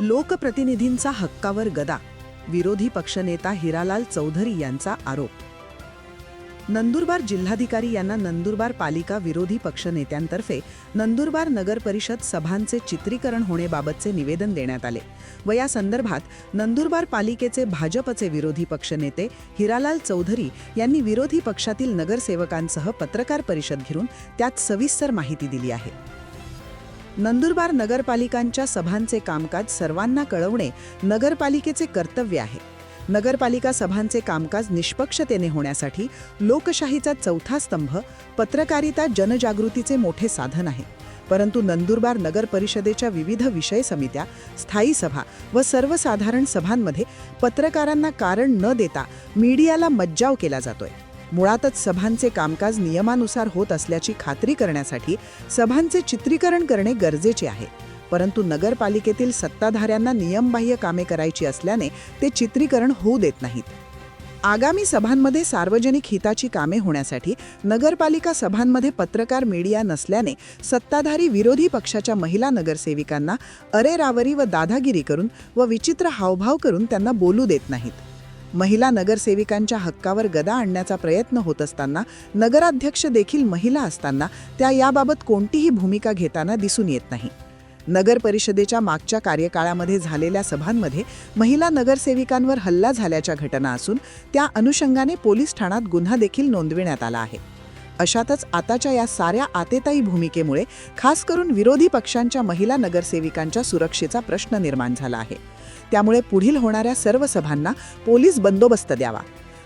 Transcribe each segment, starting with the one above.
लोकप्रतिनिधींचा हक्कावर गदा, विरोधी पक्षनेता हिरालाल चौधरी यांचा आरोप. नंदुरबार जिल्हाधिकारी यांना नंदुरबार पालिका विरोधी पक्षनेत्यांतर्फे नंदुरबार नगर परिषद सभांचे चित्रीकरण होण्याबाबतचे निवेदन देण्यात आले व या संदर्भात नंदुरबार पालिकेचे भाजपचे विरोधी पक्षनेते हिरालाल चौधरी यांनी विरोधी पक्षातील नगरसेवकांसह पत्रकार परिषद घेऊन त्यात सविस्तर माहिती दिली आहे. नंदुरबार नगरपालिकांच्या सभांचे कामकाज सर्वांना कळवणे नगरपालिकेचे कर्तव्य आहे. नगरपालिका सभांचे कामकाज निष्पक्षतेने होण्यासाठी लोकशाहीचा चौथा स्तंभ पत्रकारिता जनजागृतीचे मोठे साधन आहे. परंतु नंदुरबार नगर परिषदेच्या विविध विषय समित्या, स्थायी सभा व सर्वसाधारण सभांमध्ये पत्रकारांना कारण न देता मीडियाला मज्जाव केला जातोय. मुळातच सभांचे कामकाज नियमानुसार होत असल्याची खात्री करण्यासाठी सभांचे चित्रीकरण करणे गरजेचे आहे. परंतु नगरपालिकेतील सत्ताधाऱ्यांना नियमबाह्य कामे करायची असल्याने ते चित्रीकरण होऊ देत नाहीत. आगामी सभांमध्ये सार्वजनिक हिताची कामे होण्यासाठी नगरपालिका सभांमध्ये पत्रकार मीडिया नसल्याने सत्ताधारी विरोधी पक्षाच्या महिला नगरसेविकांना अरेरावरी व दादागिरी करून व विचित्र हावभाव करून त्यांना बोलू देत नाहीत. महिला नगरसेविकांच्या हक्कावर गदा आणण्याचा प्रयत्न होत असताना नगराध्यक्ष देखील महिला असताना त्या याबाबत कोणतीही भूमिका घेताना दिसून येत नाही. नगर परिषदेच्या मागच्या कार्यकाळामध्ये झालेल्या सभांमध्ये महिला नगरसेविकांवर हल्ला झाल्याच्या घटना असून त्या अनुषंगाने पोलीस ठाण्यात गुन्हा देखील नोंदविण्यात आला आहे. अशातच आताच्या या साऱ्या आतेताई भूमिकेमुळे खास करून विरोधी पक्षांच्या महिला नगरसेविकांच्या सुरक्षेचा प्रश्न निर्माण झाला आहे. त्यामुळे पुढील होणाऱ्या सर्व सभांना पोलीस बंदोबस्त द्यावा.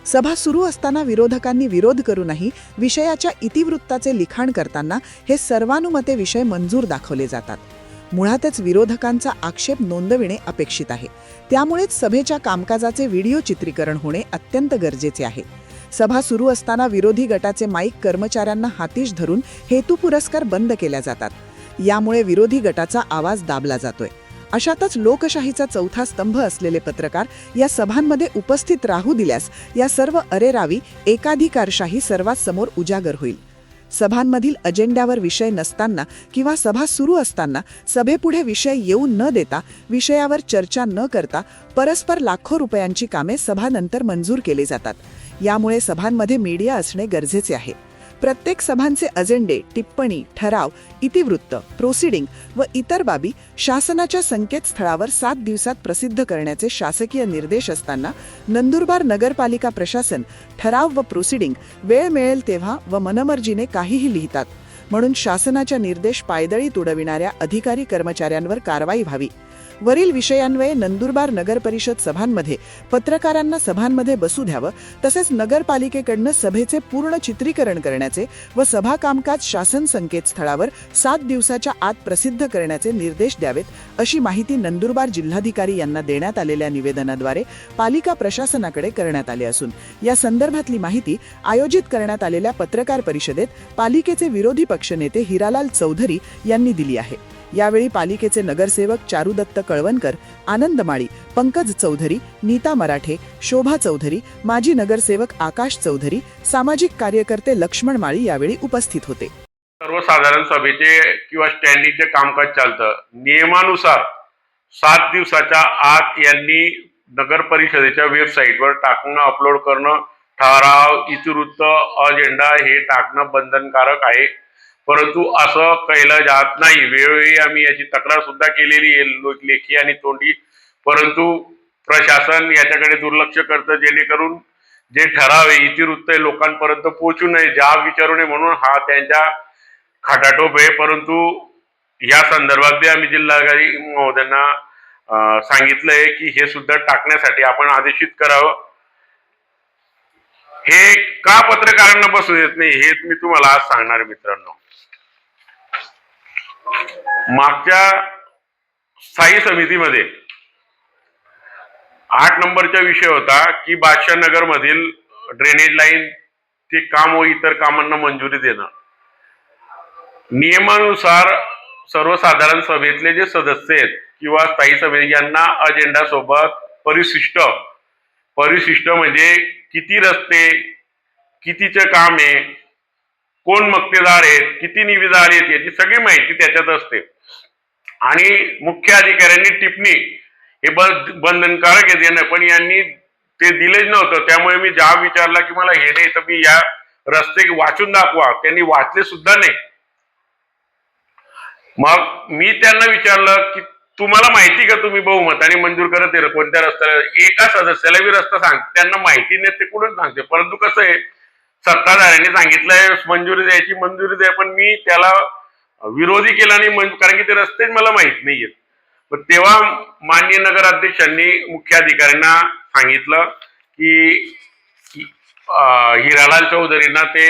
सभा सुरू असताना विरोधकांनी विरोध करूनही विषयाच्या इतिवृत्ताचे लिखाण करताना हे सर्वानुमते विषय मंजूर दाखवले जातात. मुळातच विरोधकांचा आक्षेप नोंदविणे अपेक्षित आहे. त्यामुळेच सभेच्या कामकाजाचे व्हिडिओ चित्रीकरण होणे अत्यंत गरजेचे आहे. सभा सुरू असताना विरोधी गटाचे माईक कर्मचाऱ्यांना हातीश धरून हेतू पुरस्कार बंद केल्या जातात. यामुळे विरोधी गटाचा आवाज दाबला जातोय. अशातच लोकशाहीचा चौथा स्तंभ असलेले पत्रकार या सभांमध्ये उपस्थित राहू दिल्यास या सर्व अरेरावी एकाधिकारशाही सर्वात समोर उजागर होईल. सभांमधील अजेंड्यावर विषय नसताना किंवा सभा सुरू असताना सभेपुढे विषय येऊ न देता, विषयावर चर्चा न करता परस्पर लाखो रुपयांची कामे सभानंतर मंजूर केली जातात. यामुळे सभांमध्ये मीडिया असणे गरजेचे आहे. प्रत्येक सभांचे अजेंडे, टिप्पणी, ठराव, इतिवृत्त, प्रोसिडिंग व इतर बाबी शासनाच्या संकेतस्थळावर 7 दिवसात प्रसिद्ध करण्याचे शासकीय निर्देश असताना नंदुरबार नगरपालिका प्रशासन ठराव व प्रोसिडिंग वेळ मिळेल तेव्हा व मनमर्जीने काहीही लिहितात. म्हणून शासनाच्या निर्देश पायदळी तुडविणाऱ्या अधिकारी कर्मचाऱ्यांवर कारवाई व्हावी. वरील विषयांन्वये नंदुरबार नगर परिषद सभांमध्ये पत्रकारांना सभांमध्ये बसू द्यावं, तसेच नगरपालिकेकडनं सभेचे पूर्ण चित्रीकरण करण्याचे व सभा कामकाज शासन संकेतस्थळावर 7 दिवसाच्या आत प्रसिद्ध करण्याचे निर्देश द्यावेत, अशी माहिती नंदुरबार जिल्हाधिकारी यांना देण्यात आलेल्या निवेदनाद्वारे पालिका प्रशासनाकडे करण्यात आली असून या संदर्भातली माहिती आयोजित करण्यात आलेल्या पत्रकार परिषदेत पालिकेचे विरोधी पक्षनेते हिरालाल चौधरी यांनी दिली आहे. यावेळी पालिकेचे नगरसेवक चारुदत्त कळवणकर, आनंद माळी, पंकज चौधरी, नीता मराठे, शोभा चौधरी, माजी नगरसेवक आकाश चौधरी, सामाजिक कार्यकर्ते लक्ष्मण माळी यावेळी उपस्थित होते. सर्वसाधारण सभेचे किंवा स्टँडिंगचे कामकाज चालतं. नियमानुसार 7 दिवसाच्या आत यांनी नगर परिषदेच्या वेबसाईटवर टाकणं, अपलोड करणं, ठराव, इतिवृत्त, अजेंडा हे टाकणं बंधनकारक आहे. परंतु असं केलं जात नाही. वेळोवेळी आम्ही याची तक्रार सुद्धा केलेली आहे, लेखी आणि तोंडी. परंतु प्रशासन याच्याकडे दुर्लक्ष करतं, जेणेकरून जे ठराव आहे, इतिवृत्त आहे, लोकांपर्यंत पोहोचू नये, जाब विचारू नये म्हणून हा त्यांच्या खाटाटोप आहे. परंतु या संदर्भात आम्ही जिल्हाधिकारी महोदयांना सांगितलंय की हे सुद्धा टाकण्यासाठी आपण आदेशित करावं. हे का पत्रकारांना बसू देत नाही हे मी तुम्हाला आज सांगणार आहे मित्रांनो. मागच्या स्थायी समितीमध्ये 8 नंबरचा विषय होता की बादशाह नगर मधील ड्रेनेज लाईन ते काम व इतर कामांना मंजुरी देणं. नियमानुसार सर्वसाधारण सभेतले जे सदस्य आहेत किंवा स्थायी समिती यांना अजेंडा सोबत परिशिष्ट म्हणजे किती रस्ते, कितीचे काम आहे, कोण मक्तेदार आहेत, किती निविदा आहेत, याची सगळी माहिती त्याच्यात असते. आणि मुख्य अधिकाऱ्यांनी टिप्पणी हे बंधनकारक आहे देणं, पण यांनी ते दिलेच नव्हतं. त्यामुळे मी जाब विचारला की मला हे नाही तर मी या रस्ते वाचून दाखवा, त्यांनी वाचले सुद्धा नाही. मग मी त्यांना विचारलं की तुम्हाला माहिती का तुम्ही बहुमताने मंजूर करत आहे कोणत्या रस्त्याला? एका सदस्याला बी रस्ता सांग, त्यांना माहिती नाही ते कुठून सांगते. परंतु कसं आहे, सत्ताधाऱ्यांनी सांगितलंय मंजुरी द्यायची, मंजुरी द्या, पण मी त्याला विरोधी केला नाही, कारण की ते रस्तेच मला माहित नाहीयेत. पण तेव्हा माननीय नगराध्यक्षांनी मुख्याधिकाऱ्यांना सांगितलं की हिरालाल चौधरींना ते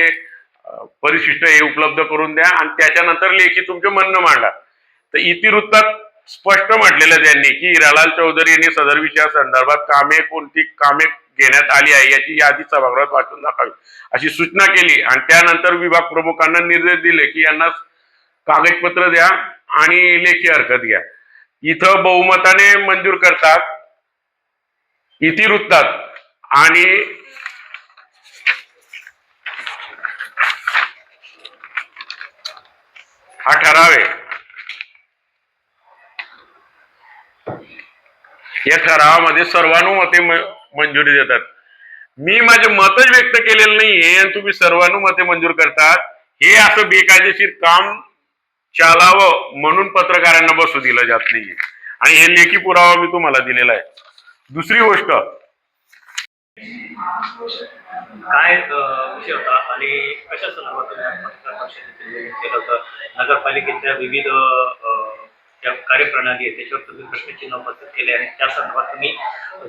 परिशिष्ट हे उपलब्ध करून द्या आणि त्याच्यानंतर लेखी तुमचे म्हणणं मांडा. तर इतिवृत्तात स्पष्ट म्हटलेलं त्यांनी की हिरालाल चौधरी यांनी सदर विषयासंदर्भात कोणती कामे घेण्यात आली आहे याची यादी सभागृहात वाचून दाखवावी अशी सूचना केली. आणि त्यानंतर विभाग प्रमुखांना निर्देश दिले की यांना कागदपत्र द्या आणि लेखी हरकत घ्या. इथं बहुमताने मंजूर करतात इतिवृत्तात, आणि हा ठराव आहे, या ठरावामध्ये सर्वानुमते मंजुरी देतात. मी माझे मतच व्यक्त केलेलं नाहीये आणि तुम्ही सर्वानुमते मंजूर करतात. हे असं बेकायदेशीर काम चालावं म्हणून पत्रकारांना बसू दिलं जात नाहीये, आणि हे लेखी पुरावा मी तुम्हाला दिलेला आहे. दुसरी गोष्ट काय विषय होता आणि कशा संदर्भात पत्रकार परिषदेत केलं होतं? नगरपालिकेच्या विविध ज्या कार्यप्रणाली आहे त्याच्यावर तुम्ही प्रश्नचिन्ह उपस्थित केले आणि त्या संदर्भात तुम्ही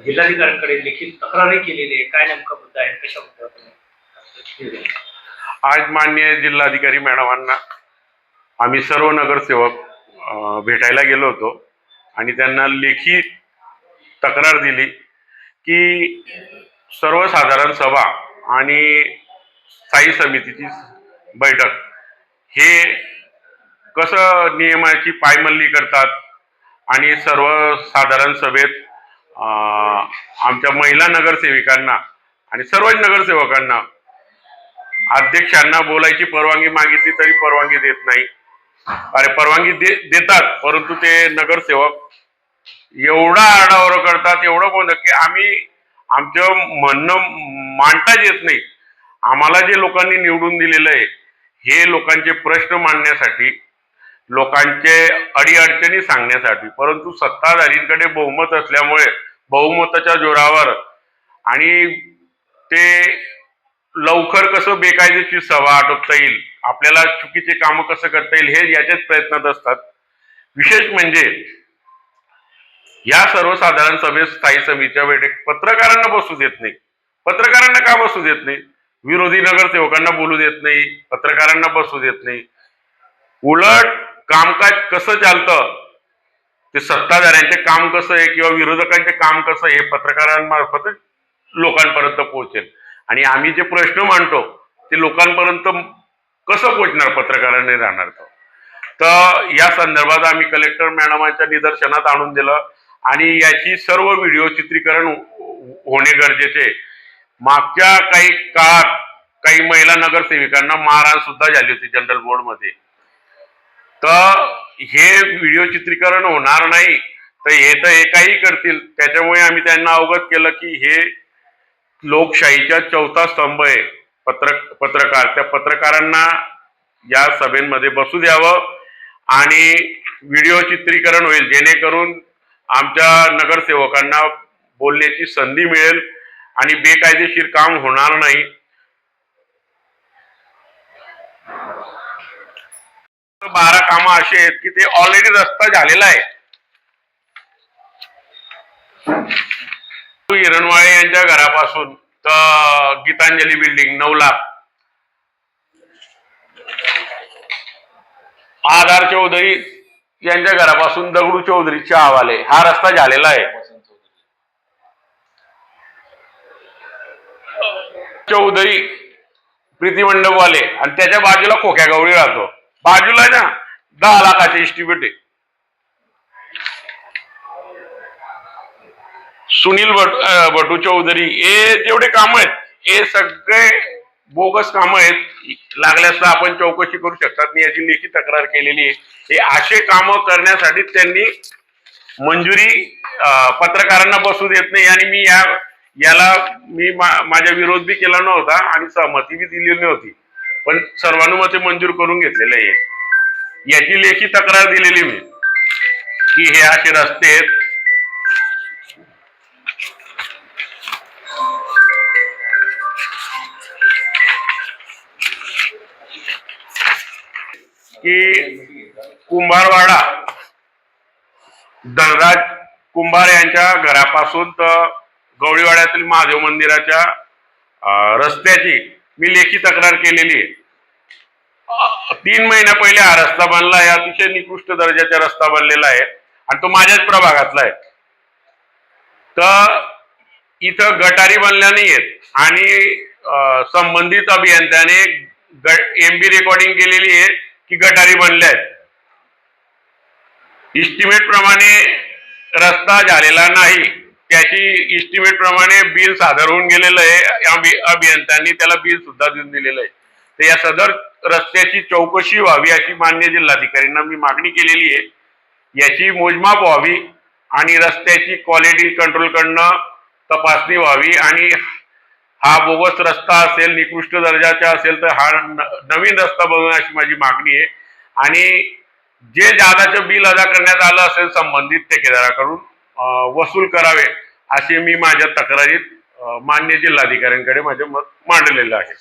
जिल्हाधिकाऱ्यांकडे लिखित तक्रारही केलेली आहे. काय नेमका मुद्दा आहे, कशा मुद्द्यावर? आज माननीय जिल्हाधिकारी मॅडमांना आम्ही सर्व नगरसेवक भेटायला गेलो होतो आणि त्यांना लेखी तक्रार दिली की सर्वसाधारण सभा आणि स्थायी समितीची बैठक हे कसं नियमाची पायमल्ली करतात, आणि सर्वसाधारण सभेत आमच्या महिला नगरसेविकांना आणि सर्वच नगरसेवकांना अध्यक्षांना बोलायची परवानगी मागितली तरी परवानगी देत नाही. अरे परवानगी देतात, परंतु ते नगरसेवक एवढा आरडाओरडा करतात, एवढं बोलतात की आम्ही आमचं म्हणणं मांडताच येत नाही. आम्हाला जे लोकांनी निवडून दिलेलं आहे हे लोकांचे प्रश्न मांडण्यासाठी, लोकांचे अडीअडचणी सांगण्यासाठी, परंतु सत्ताधारींकडे बहुमत असल्यामुळे बहुमताच्या जोरावर आणि ते लवकर कसं बेकायदेशीर सभा आटोपता येईल, आपल्याला चुकीचे कामं कसं करता येईल हे याचेच प्रयत्नात असतात. विशेष म्हणजे या सर्वसाधारण सभेत स्थायी समितीच्या बैठक पत्रकारांना बसू देत नाही. पत्रकारांना का बसू देत नाही? विरोधी नगरसेवकांना बोलू देत नाही, पत्रकारांना बसू देत नाही. उलट कामकाज कसं चालतं, ते सत्ताधाऱ्यांचे काम कसं आहे किंवा विरोधकांचे काम कसं आहे हे पत्रकारांमार्फत लोकांपर्यंत पोहोचेल, आणि आम्ही जे प्रश्न मांडतो ते लोकांपर्यंत कसं पोहोचणार, पत्रकारांनी राहणार. तर या संदर्भात आम्ही कलेक्टर मॅडमांच्या निदर्शनात आणून दिलं आणि याची सर्व व्हिडिओ चित्रीकरण होणे गरजेचे. मागच्या काही काळात काही महिला नगरसेविकांना मारहाण सुद्धा झाली होती जनरल बोर्डमध्ये. तर हे व्हिडिओ चित्रीकरण होणार नाही, तर हे काही करतील. त्याच्यामुळे आम्ही त्यांना अवगत केलं की हे लोकशाहीचा चौथा स्तंभ आहे पत्रकार. त्या पत्रकारांना या सभेमध्ये बसू द्यावं आणि व्हिडिओ चित्रीकरण होईल, जेणेकरून आमच्या नगरसेवकांना बोलण्याची संधी मिळेल आणि बेकायदेशीर काम होणार नाही. तर 12 कामं अशी आहेत की ते ऑलरेडी रस्ता झालेला आहे. हिरणवाळे यांच्या घरापासून तर गीतांजली बिल्डिंग 9 लाख, आधार चौधरी यांच्या घरापासून दगडू चौधरीच्या हवाले हा रस्ता झालेला आहे. चौधरी प्रीती मंडपवाले आणि त्याच्या बाजूला खोक्या गवळी राहतो, बाजूला ना 10 लाखाचे इस्टिमेट आहे. सुनील भटू चौधरी, हे जेवढे काम आहेत हे सगळे बोगस काम आहेत. लागल्यास आपण चौकशी करू शकतात. मी याची लेखी तक्रार केलेली आहे. हे असे काम करण्यासाठी त्यांनी मंजुरी पत्रकारांना बसू देत नाही आणि मी माझ्या विरोध बी केला नव्हता आणि सहमती बी दिलेली नव्हती, पण सर्वानुमते मंजूर करून घेतलेलं आहे. याची लेखी तक्रार दिलेली मी की हे असे रस्ते आहेत की कुंभारवाडा धनराज कुंभार यांच्या घरापासून तर गवळीवाड्यातील महादेव मंदिराच्या रस्त्याची मी लेखी तक्रार केलेली आहे. 3 महिन्या पहिले हा रस्ता बनला आहे. अतिशय निकृष्ट दर्जाचा रस्ता बनलेला आहे आणि तो माझ्याच प्रभागातला आहे. तर इथं गटारी बनल्या नाहीयेत आणि संबंधित अभियंत्याने एमबी रेकॉर्डिंग केलेली आहे की गटारी बनल्या आहेत. इस्टिमेट प्रमाणे रस्ता झालेला नाही, त्याची इस्टिमेट प्रमाणे बिल सादर होऊन गेलेलं आहे. अभियंत्यांनी त्याला बिल सुद्धा देऊन दिलेलं आहे. तर या सदर रस्त्याची चौकशी व्हावी अशी माननीय जिल्हाधिकाऱ्यांना मी मागणी केलेली आहे. याची मोजमाप व्हावी आणि रस्त्याची क्वालिटी कंट्रोल करणं तपासणी व्हावी आणि हा बोगस रस्ता असेल, निकृष्ट दर्जाचा असेल तर हा नवीन रस्ता बनवून अशी माझी मागणी आहे. आणि जे जादाचं बिल अदा करण्यात आलं असेल संबंधित ठेकेदाराकडून वसूल करावे असे मी माझ्या तक्रारीत मान्य जिल्हाधिकाऱ्यांकडे माझे मत मांडलेलं आहे.